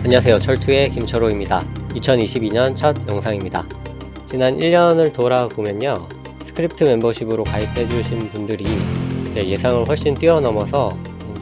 안녕하세요. 철투의 김철호입니다. 2022년 첫 영상입니다. 지난 1년을 돌아보면요, 스크립트 멤버십으로 가입해 주신 분들이 제 예상을 훨씬 뛰어넘어서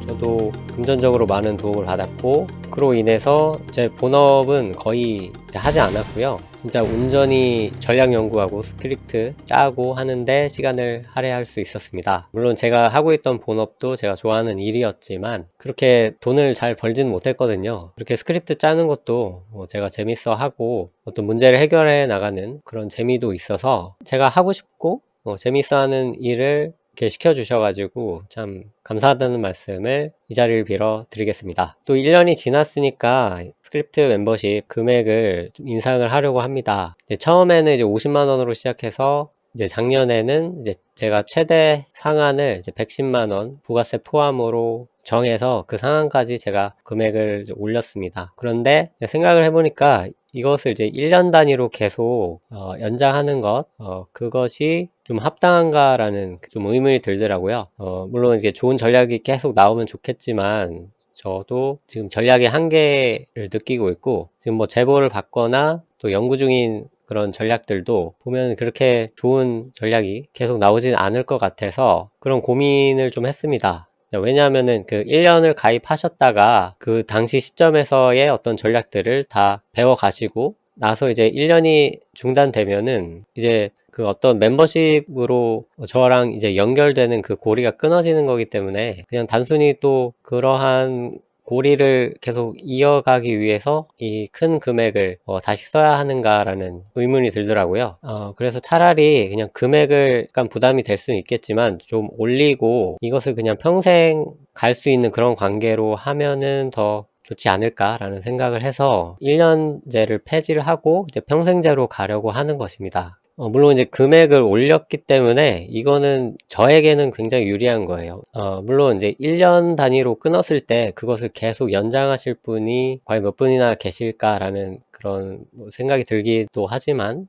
저도 금전적으로 많은 도움을 받았고, 그로 인해서 제 본업은 거의 하지 않았고요. 진짜 온전히 전략 연구하고 스크립트 짜고 하는데 시간을 할애할 수 있었습니다. 물론 제가 하고 있던 본업도 제가 좋아하는 일이었지만 그렇게 돈을 잘 벌지는 못했거든요. 그렇게 스크립트 짜는 것도 제가 재밌어 하고 어떤 문제를 해결해 나가는 그런 재미도 있어서 제가 하고 싶고 재밌어 하는 일을 이렇게 시켜주셔가지고 참 감사하다는 말씀을 이 자리를 빌어 드리겠습니다. 또 1년이 지났으니까 스크립트 멤버십 금액을 좀 인상을 하려고 합니다. 처음에는 이제 50만 원으로 시작해서 이제 작년에는 이제 제가 최대 상한을 이제 110만 원 부가세 포함으로 정해서 그 상한까지 제가 금액을 올렸습니다. 그런데 생각을 해보니까 이것을 이제 1년 단위로 계속 연장하는 것, 그것이 좀 합당한가라는 좀 의문이 들더라고요. 물론 이게 좋은 전략이 계속 나오면 좋겠지만 저도 지금 전략의 한계를 느끼고 있고, 지금 뭐 제보를 받거나 또 연구 중인 그런 전략들도 보면 그렇게 좋은 전략이 계속 나오진 않을 것 같아서 그런 고민을 좀 했습니다. 왜냐하면은 그 1년을 가입하셨다가 그 당시 시점에서의 어떤 전략들을 다 배워 가시고 나서 이제 1년이 중단되면은 이제 그 어떤 멤버십으로 저랑 이제 연결되는 그 고리가 끊어지는 거기 때문에 그냥 단순히 또 그러한 고리를 계속 이어가기 위해서 이 큰 금액을 다시 써야 하는가라는 의문이 들더라고요. 그래서 차라리 그냥 금액을 약간 부담이 될 수는 있겠지만 좀 올리고 이것을 그냥 평생 갈 수 있는 그런 관계로 하면은 더 좋지 않을까라는 생각을 해서 1년제를 폐지를 하고 이제 평생제로 가려고 하는 것입니다. 물론 이제 금액을 올렸기 때문에 이거는 저에게는 굉장히 유리한 거예요. 물론 이제 1년 단위로 끊었을 때 그것을 계속 연장하실 분이 과연 몇 분이나 계실까라는 그런 생각이 들기도 하지만,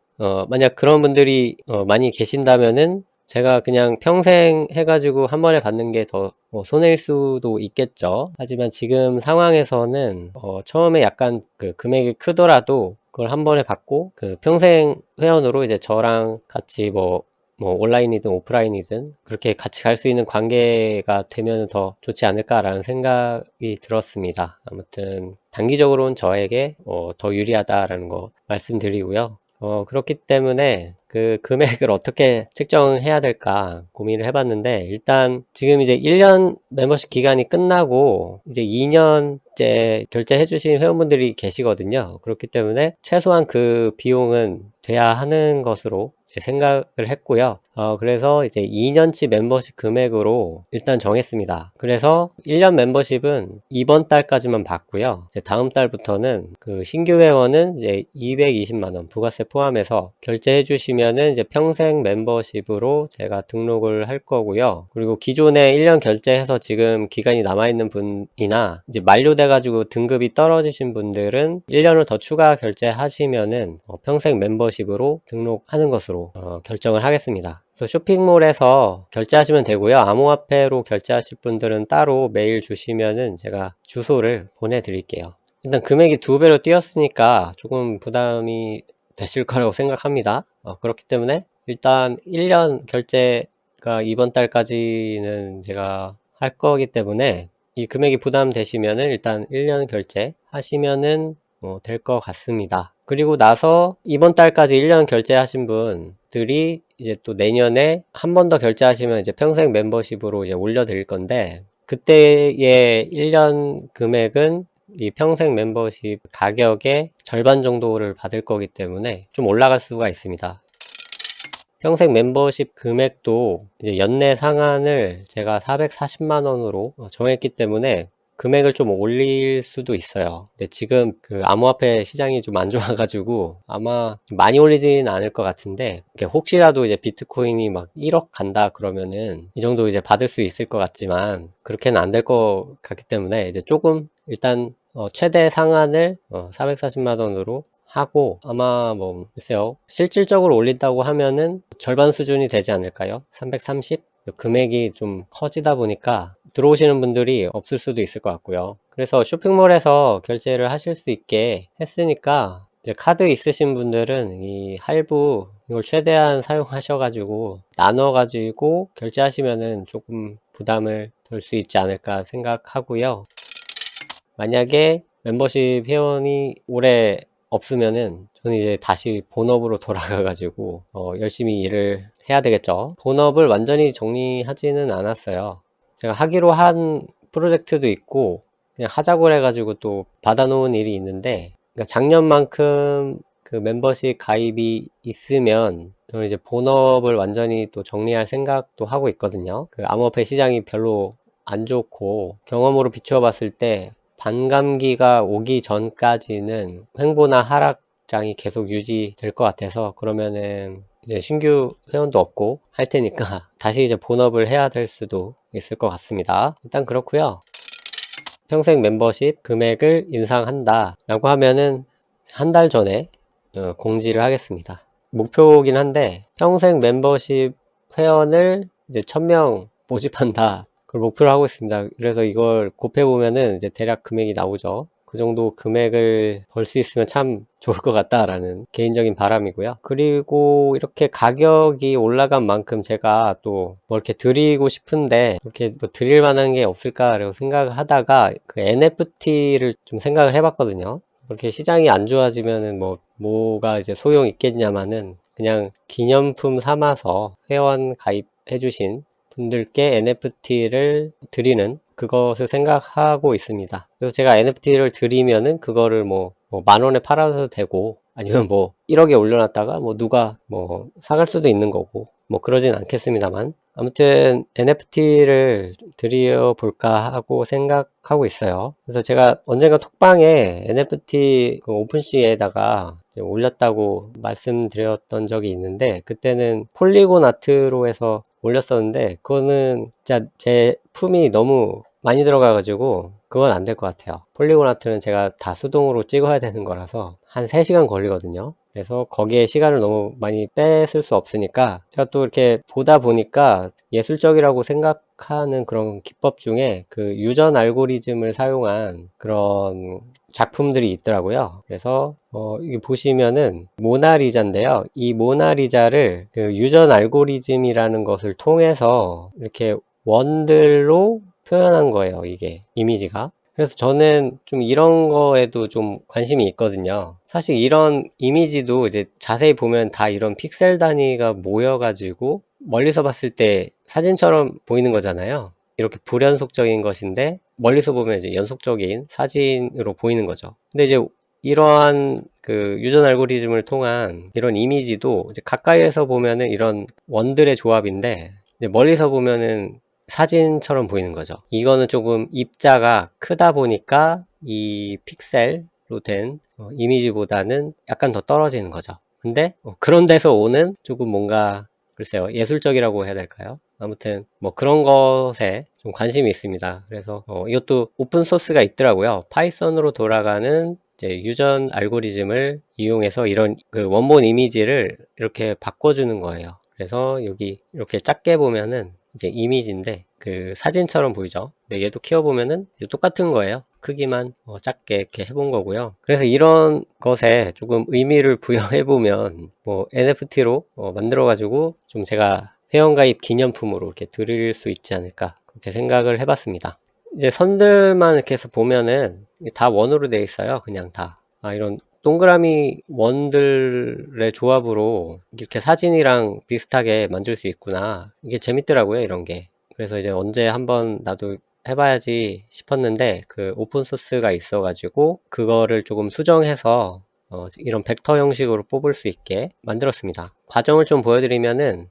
만약 그런 분들이 많이 계신다면은 제가 그냥 평생 해가지고 한 번에 받는 게 더 손해일 수도 있겠죠. 하지만 지금 상황에서는 처음에 약간 그 금액이 크더라도 그걸 한 번에 받고 그 평생 회원으로 이제 저랑 같이 뭐 온라인이든 오프라인이든 그렇게 같이 갈 수 있는 관계가 되면 더 좋지 않을까라는 생각이 들었습니다. 아무튼 단기적으로는 저에게 더 유리하다라는 거 말씀드리고요. 그렇기 때문에 그 금액을 어떻게 책정해야 될까 고민을 해봤는데, 일단 지금 이제 1년 멤버십 기간이 끝나고 이제 2년째 결제해주신 회원분들이 계시거든요. 그렇기 때문에 최소한 그 비용은 돼야 하는 것으로 제 생각을 했고요. 그래서 이제 2년치 멤버십 금액으로 일단 정했습니다. 그래서 1년 멤버십은 이번 달까지만 받고요. 이제 다음 달부터는 그 신규 회원은 이제 220만원 부가세 포함해서 결제해 주시면은 이제 평생 멤버십으로 제가 등록을 할 거고요. 그리고 기존에 1년 결제해서 지금 기간이 남아있는 분이나 이제 만료돼 가지고 등급이 떨어지신 분들은 1년을 더 추가 결제하시면은 평생 멤버십으로 등록하는 것으로 결정을 하겠습니다. 그래서 쇼핑몰에서 결제하시면 되고요. 암호화폐로 결제하실 분들은 따로 메일 주시면은 제가 주소를 보내드릴게요. 일단 금액이 2배로 뛰었으니까 조금 부담이 되실 거라고 생각합니다. 그렇기 때문에 일단 1년 결제가 이번 달까지는 제가 할 거기 때문에 이 금액이 부담되시면은 일단 1년 결제 하시면은 될 것 같습니다. 그리고 나서 이번 달까지 1년 결제하신 분들이 이제 또 내년에 한 번 더 결제하시면 이제 평생 멤버십으로 이제 올려드릴 건데, 그때의 1년 금액은 이 평생 멤버십 가격의 절반 정도를 받을 거기 때문에 좀 올라갈 수가 있습니다. 평생 멤버십 금액도 이제 연내 상한을 제가 440만 원으로 정했기 때문에 금액을 좀 올릴 수도 있어요. 근데 지금 그 암호화폐 시장이 좀 안 좋아가지고 아마 많이 올리진 않을 것 같은데, 혹시라도 이제 비트코인이 막 1억 간다 그러면은 이 정도 이제 받을 수 있을 것 같지만 그렇게는 안 될 것 같기 때문에 이제 조금 일단 최대 상한을 440만 원으로 하고, 아마 뭐 글쎄요, 실질적으로 올린다고 하면은 절반 수준이 되지 않을까요? 330? 금액이 좀 커지다 보니까 들어오시는 분들이 없을 수도 있을 것 같고요. 그래서 쇼핑몰에서 결제를 하실 수 있게 했으니까 이제 카드 있으신 분들은 이 할부 이걸 최대한 사용하셔가지고 나눠가지고 결제하시면은 조금 부담을 덜 수 있지 않을까 생각하고요. 만약에 멤버십 회원이 오래 없으면은 저는 이제 다시 본업으로 돌아가가지고 열심히 일을 해야 되겠죠. 본업을 완전히 정리하지는 않았어요. 제가 하기로 한 프로젝트도 있고 그냥 하자고 해가지고 또 받아놓은 일이 있는데, 그러니까 작년만큼 그 멤버십 가입이 있으면 저는 이제 본업을 완전히 또 정리할 생각도 하고 있거든요. 그 암호화폐 시장이 별로 안 좋고 경험으로 비추어 봤을 때 반감기가 오기 전까지는 횡보나 하락장이 계속 유지될 것 같아서, 그러면은 이제 신규 회원도 없고 할 테니까 다시 이제 본업을 해야 될 수도 있을 것 같습니다. 일단 그렇고요. 평생 멤버십 금액을 인상한다 라고 하면은 한 달 전에 공지를 하겠습니다. 목표긴 한데 평생 멤버십 회원을 이제 1000명 모집한다, 그걸 목표로 하고 있습니다. 그래서 이걸 곱해보면은 이제 대략 금액이 나오죠. 그 정도 금액을 벌 수 있으면 참 좋을 것 같다라는 개인적인 바람이고요. 그리고 이렇게 가격이 올라간 만큼 제가 또 뭐 이렇게 드리고 싶은데 이렇게 뭐 드릴 만한 게 없을까라고 생각을 하다가 그 NFT를 좀 생각을 해봤거든요. 그렇게 시장이 안 좋아지면은 뭐가 이제 소용 있겠냐마는 그냥 기념품 삼아서 회원 가입해주신 분들께 NFT를 드리는 그것을 생각하고 있습니다. 그래서 제가 NFT를 드리면은 그거를 뭐 10,000원에 팔아도 되고, 아니면 뭐 1억에 올려놨다가 뭐 누가 뭐 사갈 수도 있는 거고 뭐 그러진 않겠습니다만, 아무튼 NFT를 드려볼까 하고 생각하고 있어요. 그래서 제가 언젠가 톡방에 NFT 그 오픈시에다가 올렸다고 말씀드렸던 적이 있는데, 그때는 폴리곤 아트로 해서 올렸었는데 그거는 진짜 제 품이 너무 많이 들어가가지고 그건 안 될 것 같아요. 폴리곤 아트는 제가 다 수동으로 찍어야 되는 거라서 한 3시간 걸리거든요. 그래서 거기에 시간을 너무 많이 뺏을 수 없으니까 제가 또 이렇게 보다 보니까 예술적이라고 생각하는 그런 기법 중에 그 유전 알고리즘을 사용한 그런 작품들이 있더라고요. 그래서 이게 보시면은 모나리자인데요. 이 모나리자를 그 유전 알고리즘이라는 것을 통해서 이렇게 원들로 표현한 거예요, 이게 이미지가. 그래서 저는 좀 이런 거에도 좀 관심이 있거든요. 사실 이런 이미지도 이제 자세히 보면 다 이런 픽셀 단위가 모여가지고 멀리서 봤을 때 사진처럼 보이는 거잖아요. 이렇게 불연속적인 것인데 멀리서 보면 이제 연속적인 사진으로 보이는 거죠. 근데 이제 이러한 그 유전 알고리즘을 통한 이런 이미지도 이제 가까이에서 보면은 이런 원들의 조합인데 이제 멀리서 보면은 사진처럼 보이는 거죠. 이거는 조금 입자가 크다 보니까 이 픽셀로 된 이미지보다는 약간 더 떨어지는 거죠. 근데 그런 데서 오는 조금 뭔가 글쎄요, 예술적이라고 해야 될까요? 아무튼 뭐 그런 것에 좀 관심이 있습니다. 그래서 이것도 오픈 소스가 있더라고요. 파이썬으로 돌아가는 이제 유전 알고리즘을 이용해서 이런 그 원본 이미지를 이렇게 바꿔주는 거예요. 그래서 여기 이렇게 작게 보면은 이제 이미지인데 그 사진처럼 보이죠. 근데 얘도 키워보면은 똑같은 거예요. 크기만 작게 이렇게 해본 거고요. 그래서 이런 것에 조금 의미를 부여해보면 뭐 NFT로 만들어가지고 좀 제가 회원가입 기념품으로 이렇게 드릴 수 있지 않을까, 그렇게 생각을 해봤습니다. 이제 선들만 이렇게 해서 보면은 다 원으로 되어 있어요. 그냥 다. 이런 동그라미 원들의 조합으로 이렇게 사진이랑 비슷하게 만들 수 있구나. 이게 재밌더라고요, 이런 게. 그래서 이제 언제 한번 나도 해봐야지 싶었는데 그 오픈소스가 있어가지고 그거를 조금 수정해서 이런 벡터 형식으로 뽑을 수 있게 만들었습니다. 과정을 좀 보여드리면은,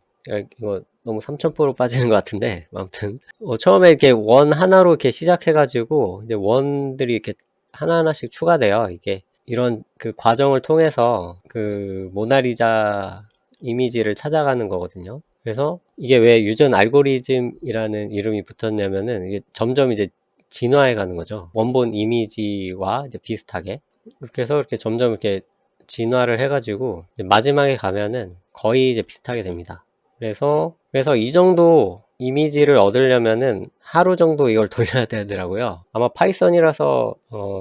이거 너무 3000%로 빠지는 것 같은데, 아무튼 처음에 이렇게 원 하나로 이렇게 시작해가지고 이제 원들이 이렇게 하나하나씩 추가돼요. 이게 이런 그 과정을 통해서 그 모나리자 이미지를 찾아가는 거거든요. 그래서 이게 왜 유전 알고리즘이라는 이름이 붙었냐면은 이게 점점 이제 진화해 가는 거죠. 원본 이미지와 이제 비슷하게. 이렇게 해서 이렇게 점점 이렇게 진화를 해가지고 마지막에 가면은 거의 이제 비슷하게 됩니다. 그래서 이 정도 이미지를 얻으려면은 하루 정도 이걸 돌려야 되더라고요. 아마 파이썬이라서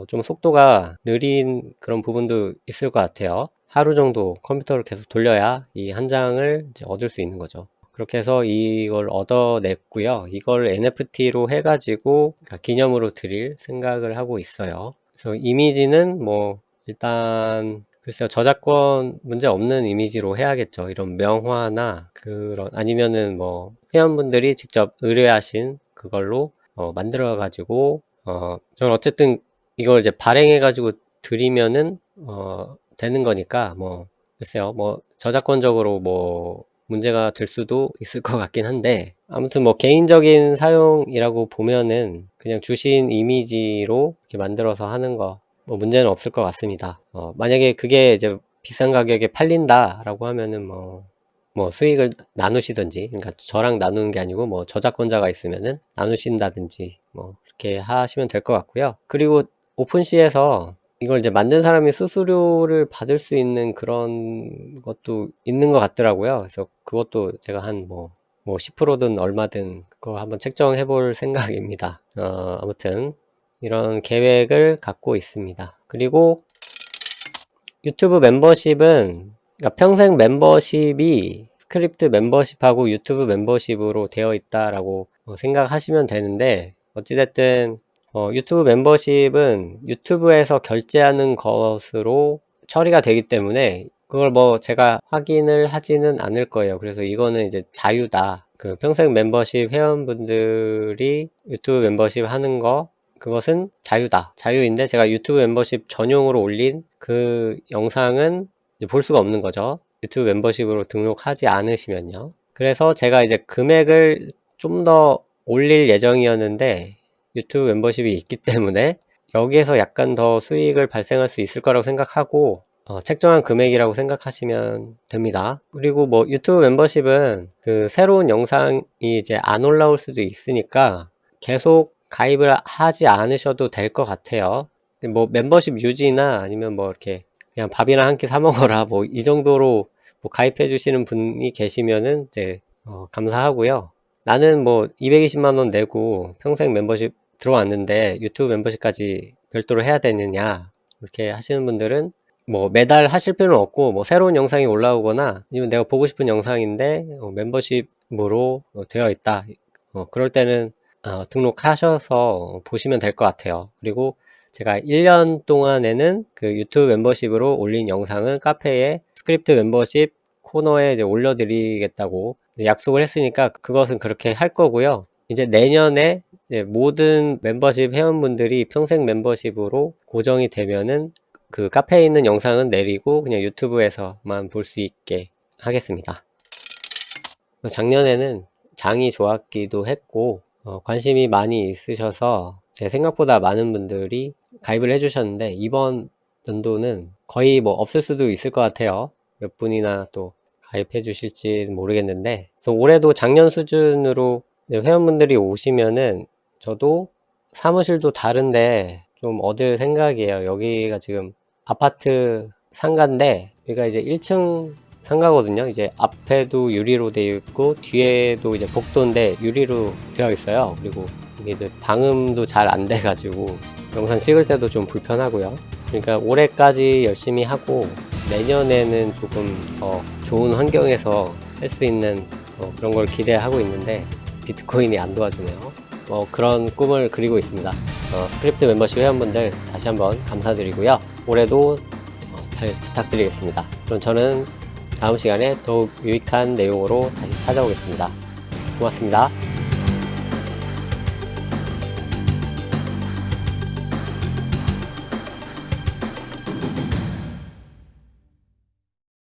좀 속도가 느린 그런 부분도 있을 것 같아요. 하루 정도 컴퓨터를 계속 돌려야 이 한 장을 이제 얻을 수 있는 거죠. 그렇게 해서 이걸 얻어냈고요. 이걸 NFT로 해가지고 기념으로 드릴 생각을 하고 있어요. 그래서 이미지는 뭐 일단 글쎄요, 저작권 문제 없는 이미지로 해야겠죠. 이런 명화나 그런 아니면은 뭐 회원분들이 직접 의뢰하신 그걸로 만들어 가지고 저는 어쨌든 이걸 이제 발행해 가지고 드리면은 되는 거니까 뭐 글쎄요, 뭐 저작권적으로 뭐 문제가 될 수도 있을 것 같긴 한데 아무튼 뭐 개인적인 사용이라고 보면은 그냥 주신 이미지로 이렇게 만들어서 하는 거 뭐 문제는 없을 것 같습니다. 만약에 그게 이제 비싼 가격에 팔린다라고 하면은 뭐 수익을 나누시든지, 그러니까 저랑 나누는 게 아니고 뭐 저작권자가 있으면은 나누신다든지 뭐 그렇게 하시면 될 것 같고요. 그리고 오픈시에서 이걸 이제 만든 사람이 수수료를 받을 수 있는 그런 것도 있는 것 같더라고요. 그래서 그것도 제가 한 뭐 10%든 얼마든 그거 한번 책정해 볼 생각입니다. 아무튼 이런 계획을 갖고 있습니다. 그리고 유튜브 멤버십은 그러니까 평생 멤버십이 스크립트 멤버십하고 유튜브 멤버십으로 되어 있다라고 생각하시면 되는데 어찌됐든 유튜브 멤버십은 유튜브에서 결제하는 것으로 처리가 되기 때문에 그걸 뭐 제가 확인을 하지는 않을 거예요. 그래서 이거는 이제 자유다. 그 평생 멤버십 회원분들이 유튜브 멤버십 하는 거 그것은 자유다. 자유인데 제가 유튜브 멤버십 전용으로 올린 그 영상은 이제 볼 수가 없는 거죠. 유튜브 멤버십으로 등록하지 않으시면요. 그래서 제가 이제 금액을 좀 더 올릴 예정이었는데 유튜브 멤버십이 있기 때문에 여기에서 약간 더 수익을 발생할 수 있을 거라고 생각하고 책정한 금액이라고 생각하시면 됩니다. 그리고 뭐 유튜브 멤버십은 그 새로운 영상이 이제 안 올라올 수도 있으니까 계속 가입을 하지 않으셔도 될 것 같아요. 뭐 멤버십 유지나 아니면 뭐 이렇게 그냥 밥이나 한 끼 사 먹어라 뭐 이 정도로 뭐 가입해 주시는 분이 계시면은 이제 감사하고요. 나는 뭐 220만 원 내고 평생 멤버십 들어왔는데 유튜브 멤버십까지 별도로 해야 되느냐 이렇게 하시는 분들은 뭐 매달 하실 필요는 없고 뭐 새로운 영상이 올라오거나 아니면 내가 보고 싶은 영상인데 멤버십으로 되어 있다 그럴 때는 등록하셔서 보시면 될 것 같아요. 그리고 제가 1년 동안에는 그 유튜브 멤버십으로 올린 영상은 카페에 스크립트 멤버십 코너에 이제 올려드리겠다고 이제 약속을 했으니까 그것은 그렇게 할 거고요. 이제 내년에 이제 모든 멤버십 회원분들이 평생 멤버십으로 고정이 되면은 그 카페에 있는 영상은 내리고 그냥 유튜브에서만 볼 수 있게 하겠습니다. 작년에는 장이 좋았기도 했고 관심이 많이 있으셔서 제 생각보다 많은 분들이 가입을 해주셨는데 이번 연도는 거의 뭐 없을 수도 있을 것 같아요. 몇 분이나 또 가입해 주실지 모르겠는데 그래서 올해도 작년 수준으로 회원분들이 오시면은 저도 사무실도 다른데 좀 얻을 생각이에요. 여기가 지금 아파트 상가인데 여기가 이제 1층 상가거든요. 이제 앞에도 유리로 되어 있고 뒤에도 이제 복도인데 유리로 되어 있어요. 그리고 이게 방음도 잘 안 돼 가지고 영상 찍을 때도 좀 불편하고요. 그러니까 올해까지 열심히 하고 내년에는 조금 더 좋은 환경에서 할 수 있는 그런 걸 기대하고 있는데 비트코인이 안 도와주네요. 그런 꿈을 그리고 있습니다. 스크립트 멤버십 회원분들 다시 한번 감사드리고요. 올해도 잘 부탁드리겠습니다. 그럼 저는 다음 시간에 더욱 유익한 내용으로 다시 찾아오겠습니다. 고맙습니다.